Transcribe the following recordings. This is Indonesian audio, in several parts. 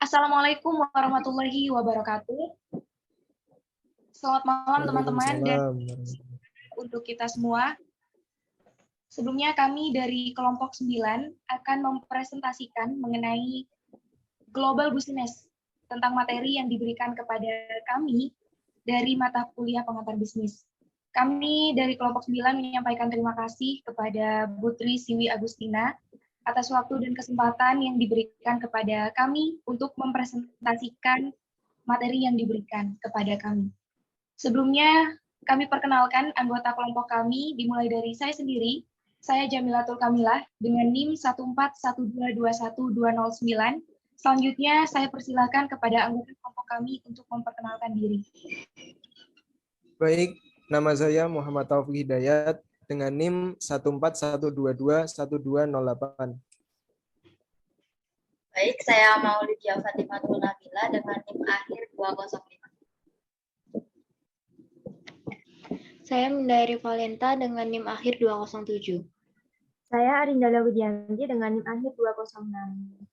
Assalamualaikum warahmatullahi wabarakatuh. Selamat malam teman-teman dan untuk kita semua. Sebelumnya kami dari kelompok 9 akan mempresentasikan mengenai Global Business tentang materi yang diberikan kepada kami dari mata kuliah pengantar bisnis. Kami dari kelompok 9 menyampaikan terima kasih kepada Bu Tri Siwi Agustina atas waktu dan kesempatan yang diberikan kepada kami untuk mempresentasikan materi yang diberikan kepada kami. Sebelumnya, kami perkenalkan anggota kelompok kami, dimulai dari saya sendiri. Saya Jamilatul Kamilah dengan NIM 141221209. Selanjutnya, saya persilakan kepada anggota kelompok kami untuk memperkenalkan diri. Baik, nama saya Muhammad Taufik Hidayat dengan NIM 141221208. Baik, saya Maulidia Fatimatul Nabila dengan NIM akhir 205. Saya Mindari Valenta dengan NIM akhir 207. Saya Arindala Widianti dengan NIM akhir 206.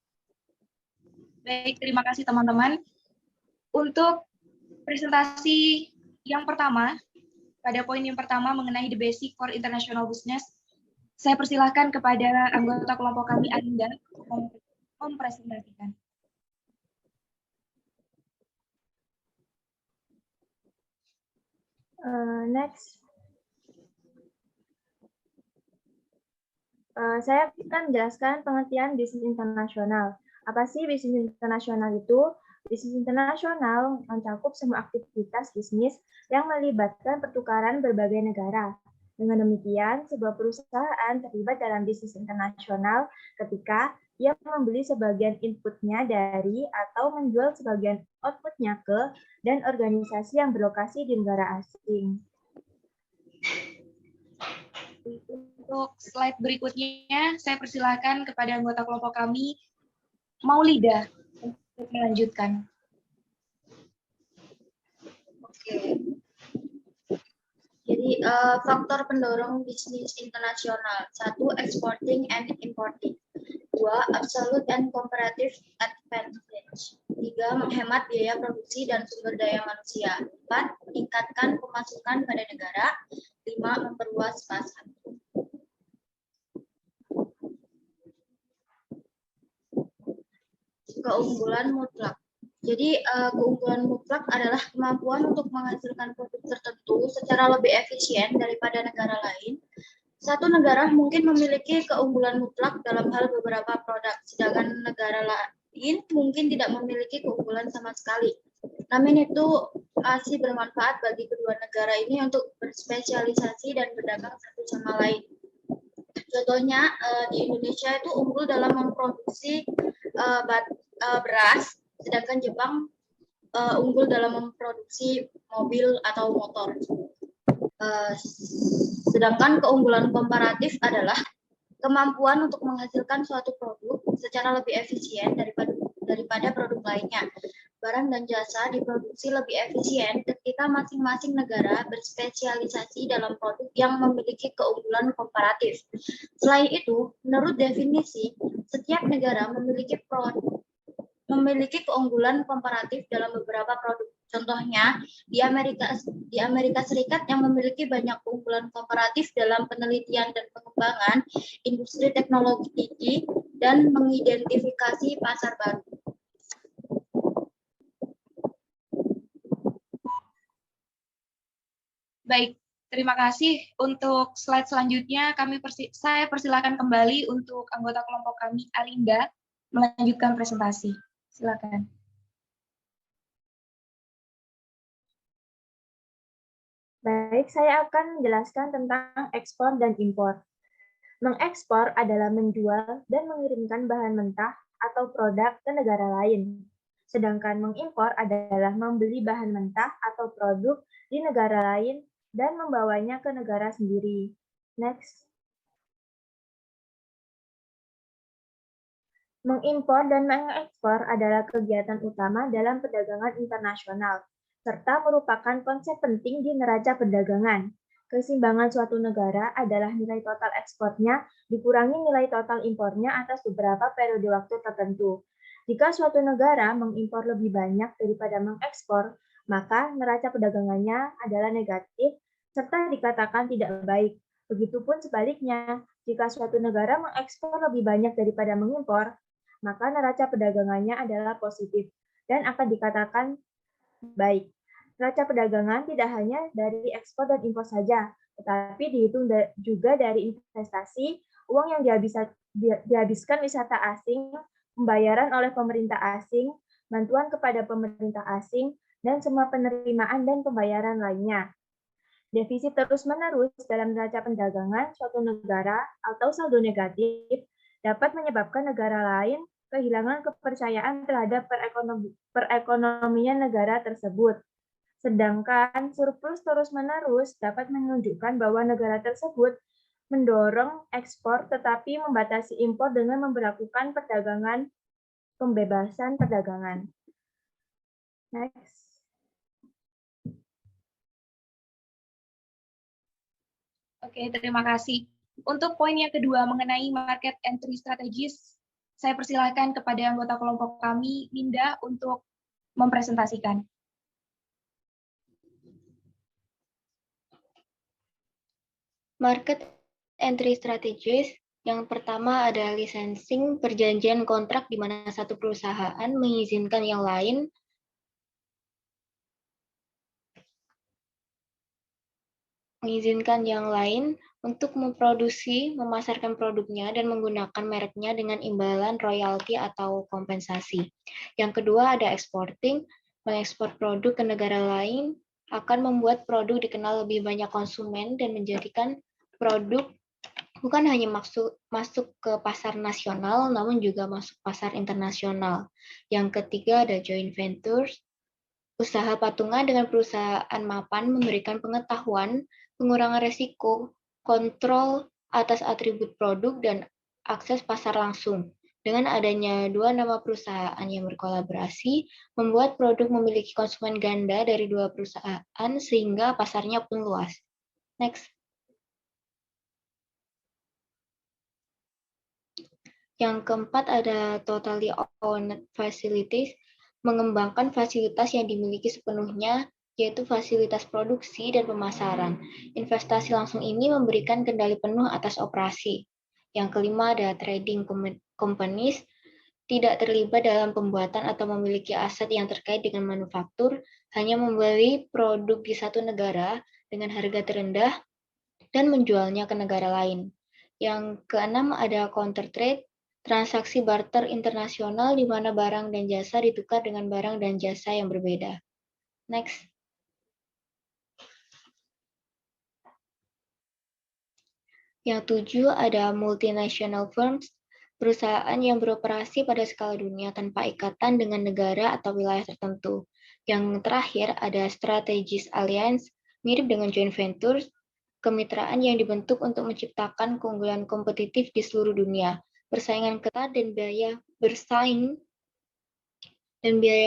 Baik, terima kasih teman-teman. Untuk presentasi yang pertama, pada poin yang pertama mengenai the basic for international business, saya persilahkan kepada anggota kelompok kami Arinda mempresentasikan. Next. Saya akan menjelaskan pengertian bisnis internasional. Apa sih bisnis internasional itu? Bisnis internasional mencakup semua aktivitas bisnis yang melibatkan pertukaran berbagai negara. Dengan demikian, sebuah perusahaan terlibat dalam bisnis internasional ketika ia membeli sebagian inputnya dari atau menjual sebagian outputnya ke dan organisasi yang berlokasi di negara asing. Untuk slide berikutnya, saya persilakan kepada anggota kelompok kami, Maulida, untuk melanjutkan. Oke. Jadi, faktor pendorong bisnis internasional. 1. Exporting and importing. 2. Absolute and comparative advantage. 3. Menghemat biaya produksi dan sumber daya manusia. 4. Meningkatkan pemasukan pada negara. 5. Memperluas pasar. Keunggulan mutlak. Jadi, keunggulan mutlak adalah kemampuan untuk menghasilkan produk tertentu secara lebih efisien daripada negara lain. Satu negara mungkin memiliki keunggulan mutlak dalam hal beberapa produk, sedangkan negara lain mungkin tidak memiliki keunggulan sama sekali. Namun itu masih bermanfaat bagi kedua negara ini untuk berspesialisasi dan berdagang satu sama lain. Contohnya, di Indonesia itu unggul dalam memproduksi beras, sedangkan Jepang unggul dalam memproduksi mobil atau motor. Sedangkan keunggulan komparatif adalah kemampuan untuk menghasilkan suatu produk secara lebih efisien daripada produk lainnya. Barang dan jasa diproduksi lebih efisien ketika masing-masing negara berspesialisasi dalam produk yang memiliki keunggulan komparatif. Selain itu, menurut definisi, setiap negara memiliki keunggulan komparatif dalam beberapa produk. Contohnya, di Amerika Serikat yang memiliki banyak keunggulan komparatif dalam penelitian dan pengembangan, industri teknologi tinggi, dan mengidentifikasi pasar baru. Baik, terima kasih. Untuk slide selanjutnya, saya persilakan kembali untuk anggota kelompok kami, Arinda, melanjutkan presentasi. Silakan. Baik, saya akan menjelaskan tentang ekspor dan impor. Mengekspor adalah menjual dan mengirimkan bahan mentah atau produk ke negara lain. Sedangkan mengimpor adalah membeli bahan mentah atau produk di negara lain dan membawanya ke negara sendiri. Next. Mengimpor dan mengekspor adalah kegiatan utama dalam perdagangan internasional, serta merupakan konsep penting di neraca perdagangan. Keseimbangan suatu negara adalah nilai total ekspornya dikurangi nilai total impornya atas beberapa periode waktu tertentu. Jika suatu negara mengimpor lebih banyak daripada mengekspor, maka neraca perdagangannya adalah negatif serta dikatakan tidak baik. Begitupun sebaliknya, jika suatu negara mengekspor lebih banyak daripada mengimpor, maka neraca perdagangannya adalah positif dan akan dikatakan baik. Neraca perdagangan tidak hanya dari ekspor dan impor saja, tetapi dihitung juga dari investasi, uang yang dihabiskan wisata asing, pembayaran oleh pemerintah asing, bantuan kepada pemerintah asing, dan semua penerimaan dan pembayaran lainnya. Defisit terus-menerus dalam neraca perdagangan suatu negara atau saldo negatif dapat menyebabkan negara lain kehilangan kepercayaan terhadap perekonomian negara tersebut. Sedangkan surplus terus-menerus dapat menunjukkan bahwa negara tersebut mendorong ekspor tetapi membatasi impor dengan memberlakukan pembebasan perdagangan. Next. Oke, terima kasih. Untuk poin yang kedua mengenai market entry strategies, saya persilahkan kepada anggota kelompok kami, Linda, untuk mempresentasikan. Market entry strategies, yang pertama ada licensing, perjanjian kontrak di mana satu perusahaan mengizinkan yang lain untuk memproduksi, memasarkan produknya, dan menggunakan mereknya dengan imbalan royalti atau kompensasi. Yang kedua ada exporting, mengekspor produk ke negara lain akan membuat produk dikenal lebih banyak konsumen dan menjadikan produk bukan hanya masuk ke pasar nasional, namun juga masuk pasar internasional. Yang ketiga ada joint ventures, usaha patungan dengan perusahaan mapan memberikan pengetahuan, pengurangan resiko, kontrol atas atribut produk, dan akses pasar langsung. Dengan adanya dua nama perusahaan yang berkolaborasi, membuat produk memiliki konsumen ganda dari dua perusahaan sehingga pasarnya pun luas. Next. Yang keempat ada totally owned facilities, mengembangkan fasilitas yang dimiliki sepenuhnya, yaitu fasilitas produksi dan pemasaran. Investasi langsung ini memberikan kendali penuh atas operasi. Yang kelima ada trading companies, tidak terlibat dalam pembuatan atau memiliki aset yang terkait dengan manufaktur, hanya membeli produk di satu negara dengan harga terendah dan menjualnya ke negara lain. Yang keenam ada counter trade, transaksi barter internasional di mana barang dan jasa ditukar dengan barang dan jasa yang berbeda. Next. Yang tujuh ada multinational firms, perusahaan yang beroperasi pada skala dunia tanpa ikatan dengan negara atau wilayah tertentu. Yang terakhir ada strategic alliance, mirip dengan joint ventures, kemitraan yang dibentuk untuk menciptakan keunggulan kompetitif di seluruh dunia. Persaingan ketat dan biaya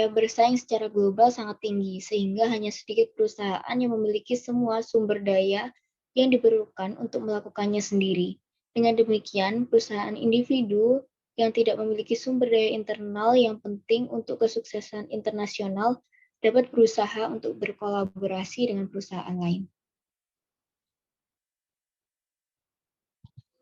bersaing secara global sangat tinggi, sehingga hanya sedikit perusahaan yang memiliki semua sumber daya yang diperlukan untuk melakukannya sendiri. Dengan demikian, perusahaan individu yang tidak memiliki sumber daya internal yang penting untuk kesuksesan internasional dapat berusaha untuk berkolaborasi dengan perusahaan lain.